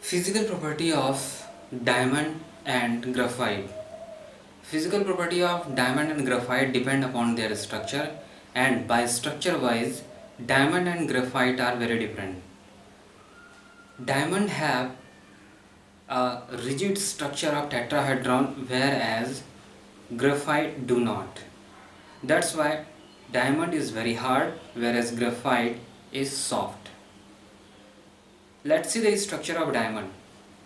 Physical property of diamond and graphite. Physical property of diamond and graphite depend upon their structure, and by structure wise diamond and graphite are very different. Diamond have a rigid structure of tetrahedron whereas graphite do not. That's why diamond is very hard whereas graphite is soft. Let's see the structure of diamond.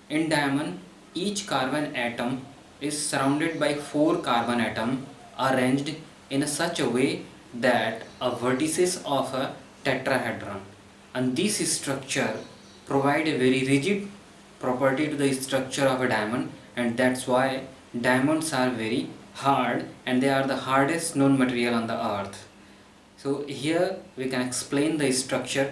In diamond, each carbon atom is surrounded by 4 carbon atoms arranged in such a way that a vertices of a tetrahedron, and this structure provide a very rigid property to the structure of a diamond, and that's why diamonds are very hard and they are the hardest known material on the earth. So here we can explain the structure.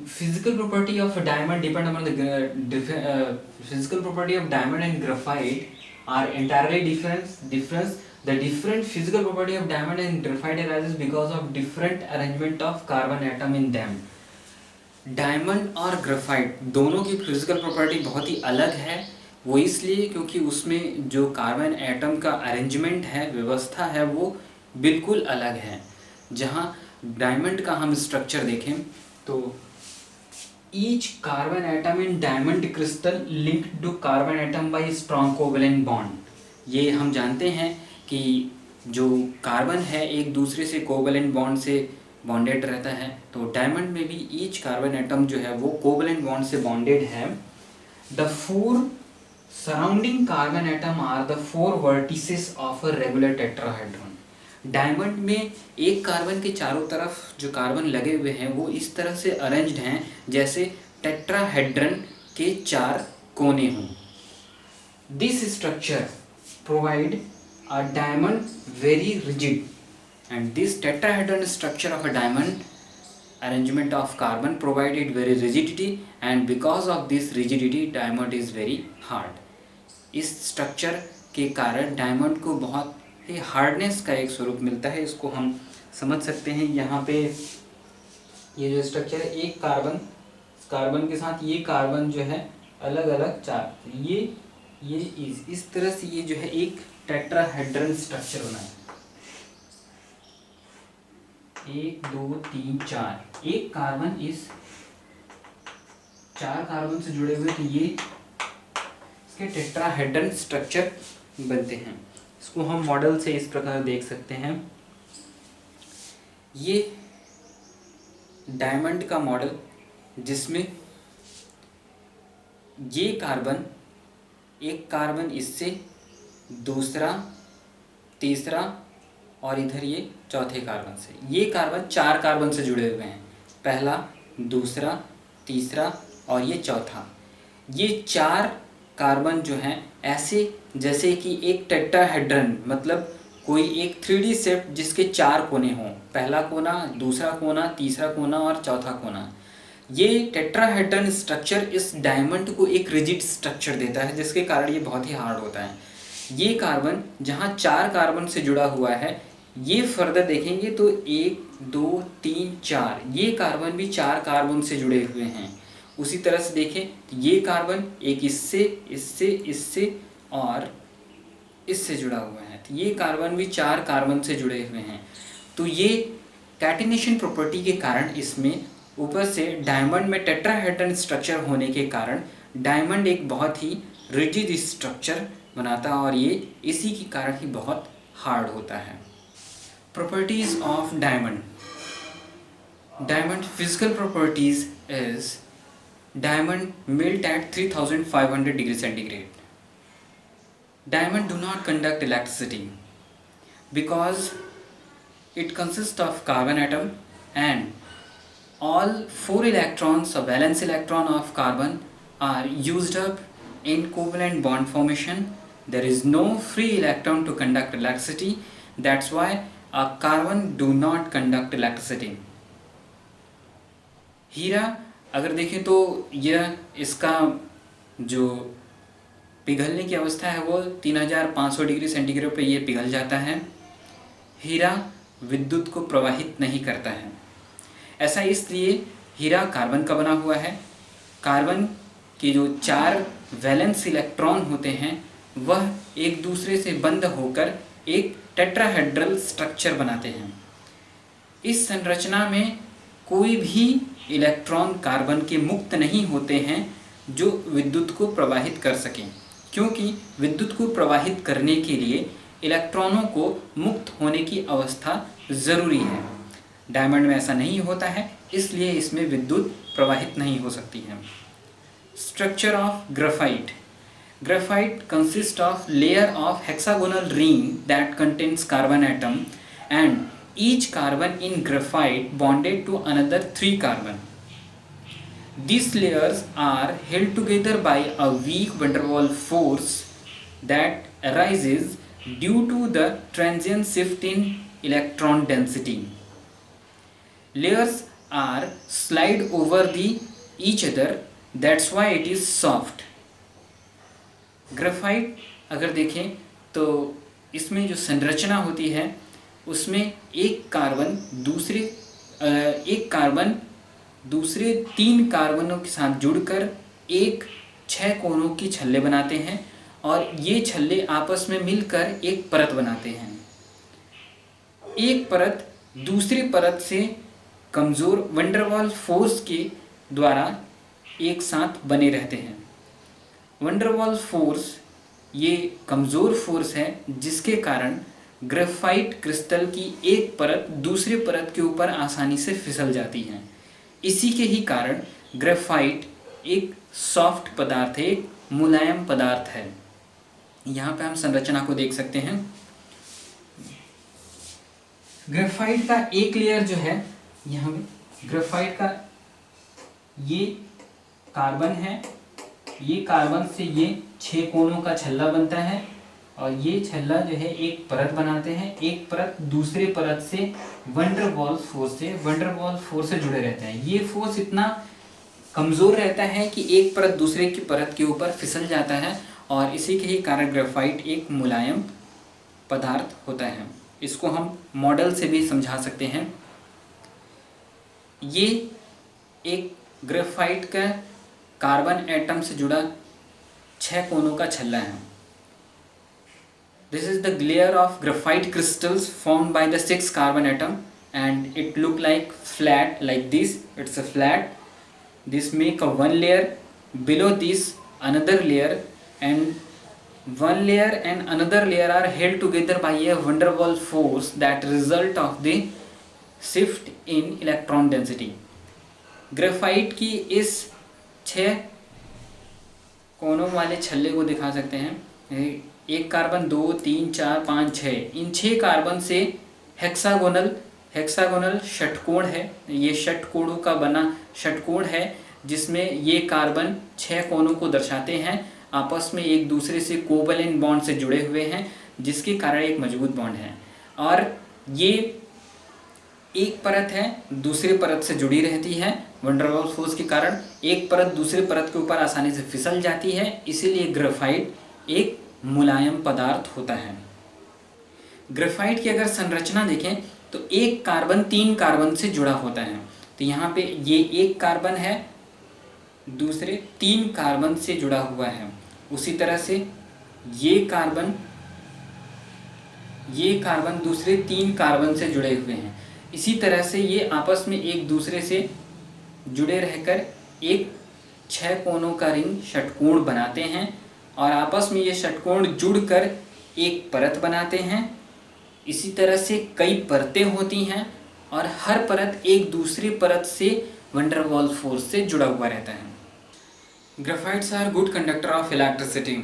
Physical property of a diamond depend upon the physical property of diamond and graphite are entirely different. The different physical property of diamond and graphite arises because of different arrangement of carbon atom in them. Diamond और graphite दोनों की physical property बहुत ही अलग है। वो इसलिए क्योंकि उसमें जो कार्बन एटम का अरेंजमेंट है, व्यवस्था है, वो बिल्कुल अलग है। जहाँ डायमंड का हम स्ट्रक्चर देखें तो each carbon atom in diamond crystal linked to carbon atom by strong covalent bond. ये हम जानते हैं कि जो कार्बन है एक दूसरे से कोवेलेंट बॉन्ड से बॉन्डेड रहता है, तो डायमंड में भी ईच कार्बन एटम जो है वो कोवेलेंट बॉन्ड से बॉन्डेड है। The 4 surrounding carbon atom are the 4 vertices of a regular tetrahedron. Diamond में एक कार्बन के चारों तरफ जो कार्बन लगे हुए हैं वो इस तरह से अरेंज्ड हैं जैसे टेट्राहेड्रन के 4 कोने हों। This structure provide a diamond very rigid, and this tetrahedron structure of a diamond arrangement of carbon provided very rigidity, and because of this rigidity diamond is very hard. इस structure के कारण diamond को बहुत ही hardness का एक स्वरूप मिलता है। इसको हम समझ सकते हैं। यहाँ पे ये जो structure है, एक कार्बन के साथ ये कार्बन जो है अलग अलग 4, ये इस तरह से ये जो है एक टेट्राहेड्रन स्ट्रक्चर बना है। 1 2 3 4, एक कार्बन इस 4 कार्बन से जुड़े हुए, तो ये इसके टेट्राहेड्रन स्ट्रक्चर बनते हैं। इसको हम मॉडल से इस प्रकार देख सकते हैं। ये डायमंड का मॉडल जिसमें ये कार्बन, एक कार्बन इससे, दूसरा, तीसरा और इधर ये चौथे कार्बन से। ये कार्बन 4 कार्बन से जुड़े हुए हैं, पहला, दूसरा, तीसरा और ये चौथा। ये 4 कार्बन जो हैं ऐसे जैसे कि एक टेट्राहेड्रन, मतलब कोई एक 3D शेप जिसके 4 कोने हों, पहला कोना, दूसरा कोना, तीसरा कोना और चौथा कोना। ये टेट्राहेड्रन स्ट्रक्चर इस डायमंड को एक रिजिड स्ट्रक्चर देता है जिसके कारण ये बहुत ही हार्ड होता है। ये कार्बन जहाँ 4 कार्बन से जुड़ा हुआ है, ये फर्दर देखेंगे तो 1 2 3 4, ये कार्बन भी 4 कार्बन से जुड़े हुए हैं। उसी तरह से देखें तो ये कार्बन एक इससे और इससे जुड़ा हुआ है, तो ये कार्बन भी 4 कार्बन से जुड़े हुए हैं। तो ये कैटिनेशन प्रॉपर्टी के कारण इसमें ऊपर से डायमंड में टेट्राहेड्रन स्ट्रक्चर होने के कारण डायमंड एक बहुत ही रिजिड स्ट्रक्चर बनाता है और ये इसी के कारण ही बहुत हार्ड होता है। Properties of diamond. Diamond physical properties is diamond melt at 3500 degrees centigrade. Diamond do not conduct electricity because it consists of carbon atom, and all 4 electrons or valence electron of carbon are used up in covalent bond formation. There is no free electron to conduct electricity. That's why a carbon do not conduct electricity. हीरा अगर देखें तो यह इसका जो पिघलने की अवस्था है वो 3500 डिग्री सेंटीग्रेड पर ये पिघल जाता है। हीरा विद्युत को प्रवाहित नहीं करता है। ऐसा इसलिए हीरा कार्बन का बना हुआ है। कार्बन के जो 4 वैलेंस इलेक्ट्रॉन होते हैं वह एक दूसरे से बंद होकर एक टेट्राहेड्रल स्ट्रक्चर बनाते हैं। इस संरचना में कोई भी इलेक्ट्रॉन कार्बन के मुक्त नहीं होते हैं जो विद्युत को प्रवाहित कर सकें, क्योंकि विद्युत को प्रवाहित करने के लिए इलेक्ट्रॉनों को मुक्त होने की अवस्था ज़रूरी है। डायमंड में ऐसा नहीं होता है, इसलिए इसमें विद्युत प्रवाहित नहीं हो सकती है। Structure of graphite. Graphite consists of layer of hexagonal ring that contains carbon atom and each carbon in graphite bonded to another 3 carbon. These layers are held together by a weak van der Waals force that arises due to the transient shift in electron density. Layers are slide over each other, that's why it is soft. Graphite अगर देखें तो इसमें जो संरचना होती है उसमें एक कार्बन दूसरे 3 कार्बनों के साथ जुड़कर एक 6 कोनों की छल्ले बनाते हैं और ये छल्ले आपस में मिलकर एक परत बनाते हैं। एक परत दूसरी परत से कमज़ोर वैन डर वाल्स फोर्स के द्वारा एक साथ बने रहते हैं। वैन डर वाल्स फोर्स ये कमज़ोर फोर्स है जिसके कारण ग्रेफाइट क्रिस्टल की एक परत दूसरी परत के ऊपर आसानी से फिसल जाती है। इसी के ही कारण ग्रेफाइट एक सॉफ्ट पदार्थ है, एक मुलायम पदार्थ है। यहाँ पे हम संरचना को देख सकते हैं। ग्रेफाइट का एक लेयर जो है, यहाँ पे ग्रेफाइट का ये कार्बन है, ये कार्बन से ये 6 कोनों का छल्ला बनता है और ये छल्ला जो है एक परत बनाते हैं। एक परत दूसरे परत से वैन डर वाल्स फोर्स से जुड़े रहते हैं। ये फोर्स इतना कमज़ोर रहता है कि एक परत दूसरे की परत के ऊपर फिसल जाता है और इसी के ही कारण ग्रेफाइट एक मुलायम पदार्थ होता है। इसको हम मॉडल से भी समझा सकते हैं। ये एक ग्रेफाइट का कार्बन एटम से जुड़ा 6 कोनों का छल्ला है। This is the layer of graphite crystals formed by the 6 carbon atom and it look like flat like this. It's a flat. This make a one layer, below this another layer, and one layer and another layer are held together by a van der Waals force that result of the shift in electron density. Graphite की इस 6 कोनों वाले छल्ले को दिखा सकते हैं। एक कार्बन 2 3 4 5 6, इन 6 कार्बन से हेक्सागोनल षटकोण है। ये षटकोणों का बना षटकोण है जिसमें ये कार्बन 6 कोनों को दर्शाते हैं, आपस में एक दूसरे से कोवलेंट बॉन्ड से जुड़े हुए हैं जिसके कारण एक मजबूत बॉन्ड है। और ये एक परत है दूसरी परत से जुड़ी रहती है। वैन डर वाल्स फोर्स के कारण एक परत दूसरी परत के ऊपर आसानी से फिसल जाती है, इसीलिए ग्रेफाइट एक मुलायम पदार्थ होता है। ग्रेफाइट की अगर संरचना देखें तो एक कार्बन 3 कार्बन से जुड़ा होता है। तो यहाँ पे ये एक कार्बन है दूसरे 3 कार्बन से जुड़ा हुआ है। उसी तरह से ये कार्बन दूसरे 3 कार्बन से जुड़े हुए हैं। इसी तरह से ये आपस में एक दूसरे से जुड़े रहकर एक 6 कोनों का रिंग षटकोण बनाते हैं और आपस में ये षटकोण जुड़कर एक परत बनाते हैं। इसी तरह से कई परतें होती हैं और हर परत एक दूसरी परत से वैन डर वाल्स फोर्स से जुड़ा हुआ रहता है। Graphites are good conductor of electricity.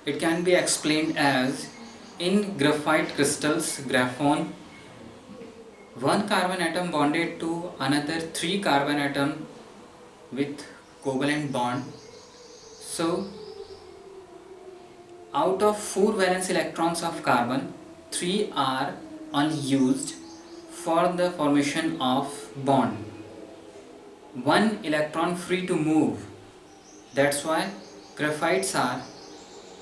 It can be explained as In graphite crystals, graphene, one carbon atom bonded to another 3 carbon atom with covalent bond. So out of 4 valence electrons of carbon, 3 are unused for the formation of bond. 1 electron free to move. That's why graphites are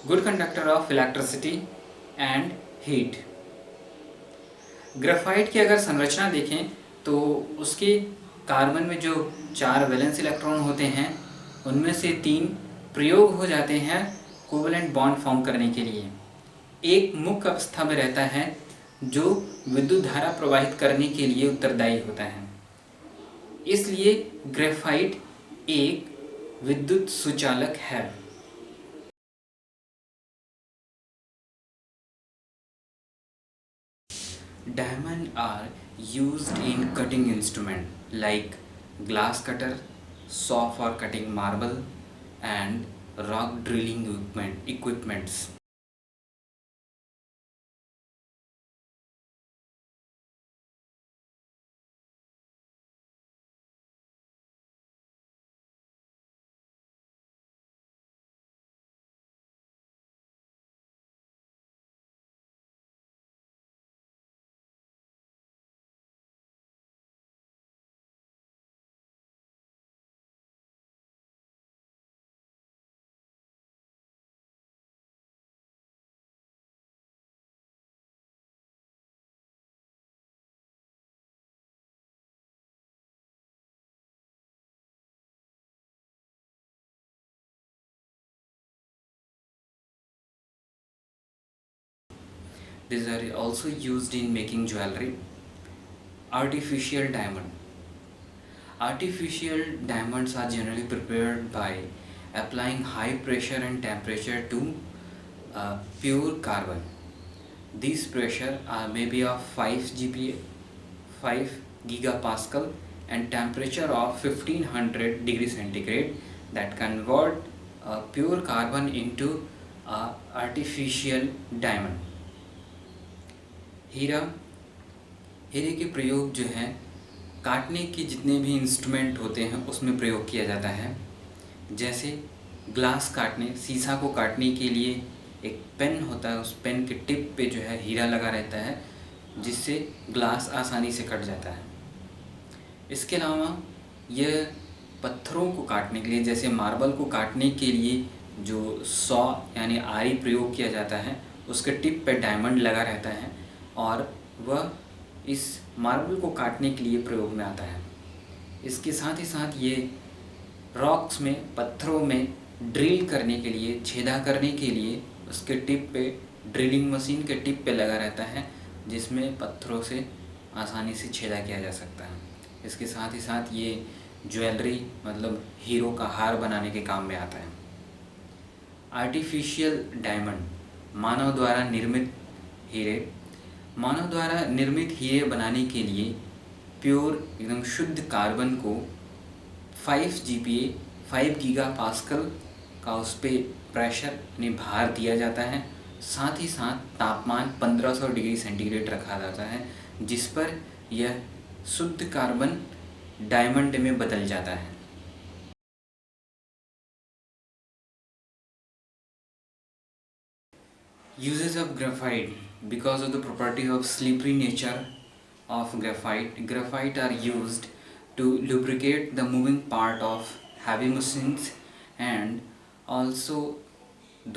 good conductor of electricity and heat. Graphite की अगर संरचना देखें तो उसके carbon में जो 4 valence electron होते हैं उनमें से 3 प्रयोग हो जाते हैं कोवेलेंट बॉन्ड फॉर्म करने के लिए। एक मुख्य अवस्था में रहता है जो विद्युत धारा प्रवाहित करने के लिए उत्तरदायी होता है। इसलिए ग्रेफाइट एक विद्युत सुचालक है। Diamond are used in cutting instrument like glass cutter, saw for cutting marble, and rock drilling equipments. These are also used in making jewelry. Artificial diamond. Artificial diamonds are generally prepared by applying high pressure and temperature to pure carbon. These pressure may be of 5 GPa, 5 gigapascal, and temperature of 1500 degree centigrade that convert pure carbon into artificial diamond. हीरे के प्रयोग जो है काटने के जितने भी instrument होते हैं उसमें प्रयोग किया जाता है। जैसे ग्लास काटने, शीशा को काटने के लिए एक पेन होता है, उस पेन के टिप पे जो है हीरा लगा रहता है जिससे ग्लास आसानी से कट जाता है। इसके अलावा यह पत्थरों को काटने के लिए, जैसे मार्बल को काटने के लिए जो सॉ यानी आरी प्रयोग किया जाता है उसके टिप पे डायमंड लगा रहता है और वह इस मार्बल को काटने के लिए प्रयोग में आता है। इसके साथ ही साथ ये रॉक्स में, पत्थरों में ड्रिल करने के लिए, छेदा करने के लिए उसके टिप पे, ड्रिलिंग मशीन के टिप पे लगा रहता है जिसमें पत्थरों से आसानी से छेदा किया जा सकता है। इसके साथ ही साथ ये ज्वेलरी मतलब हीरो का हार बनाने के काम में आता है। आर्टिफिशियल डायमंड, मानव द्वारा निर्मित हीरे। मानव द्वारा निर्मित हीरे बनाने के लिए प्योर एकदम शुद्ध कार्बन को 5 GPa, 5 गीगापास्कल का उस पर प्रेशर यानी भार दिया जाता है। साथ ही साथ तापमान 1500 डिग्री सेंटीग्रेड रखा जाता है जिस पर यह शुद्ध कार्बन डायमंड में बदल जाता है। Uses of graphite. Because of the property of slippery nature of graphite are used to lubricate the moving part of heavy machines and also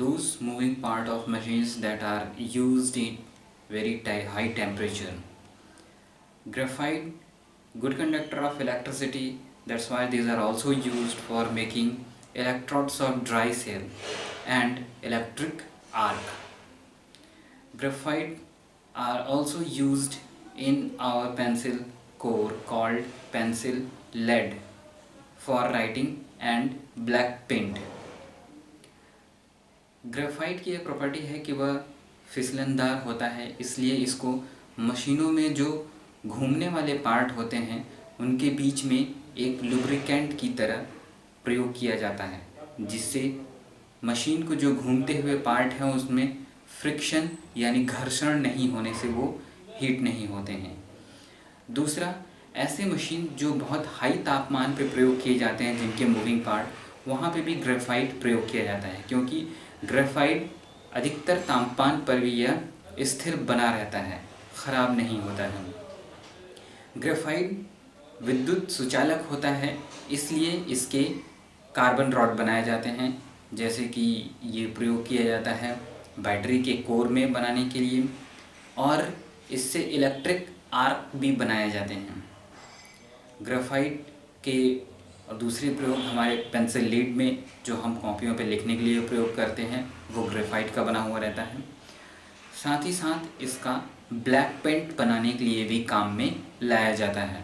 those moving part of machines that are used in very high temperature. Graphite, good conductor of electricity, that's why these are also used for making electrodes of dry cell and electric arc. Graphite are also used in our pencil core called pencil lead for writing and black paint. Graphite की एक property है कि वह फिसलनदार होता है, इसलिए इसको मशीनों में जो घूमने वाले पार्ट होते हैं उनके बीच में एक लुब्रिकेंट की तरह प्रयोग किया जाता है जिससे मशीन को जो घूमते हुए पार्ट हैं उसमें फ्रिक्शन यानी घर्षण नहीं होने से वो हीट नहीं होते हैं। दूसरा, ऐसे मशीन जो बहुत हाई तापमान पे प्रयोग किए जाते हैं जिनके मूविंग पार्ट, वहाँ पे भी ग्रेफाइट प्रयोग किया जाता है, क्योंकि ग्रेफाइट अधिकतर तापमान पर भी यह स्थिर बना रहता है, ख़राब नहीं होता है। ग्रेफाइट विद्युत सुचालक होता है, इसलिए इसके कार्बन रॉड बनाए जाते हैं, जैसे कि ये प्रयोग किया जाता है बैटरी के कोर में बनाने के लिए, और इससे इलेक्ट्रिक आर्क भी बनाए जाते हैं। ग्रेफाइट के और दूसरे प्रयोग हमारे पेंसिल लीड में जो हम कॉपियों पे लिखने के लिए प्रयोग करते हैं वो ग्रेफाइट का बना हुआ रहता है। साथ ही साथ इसका ब्लैक पेंट बनाने के लिए भी काम में लाया जाता है।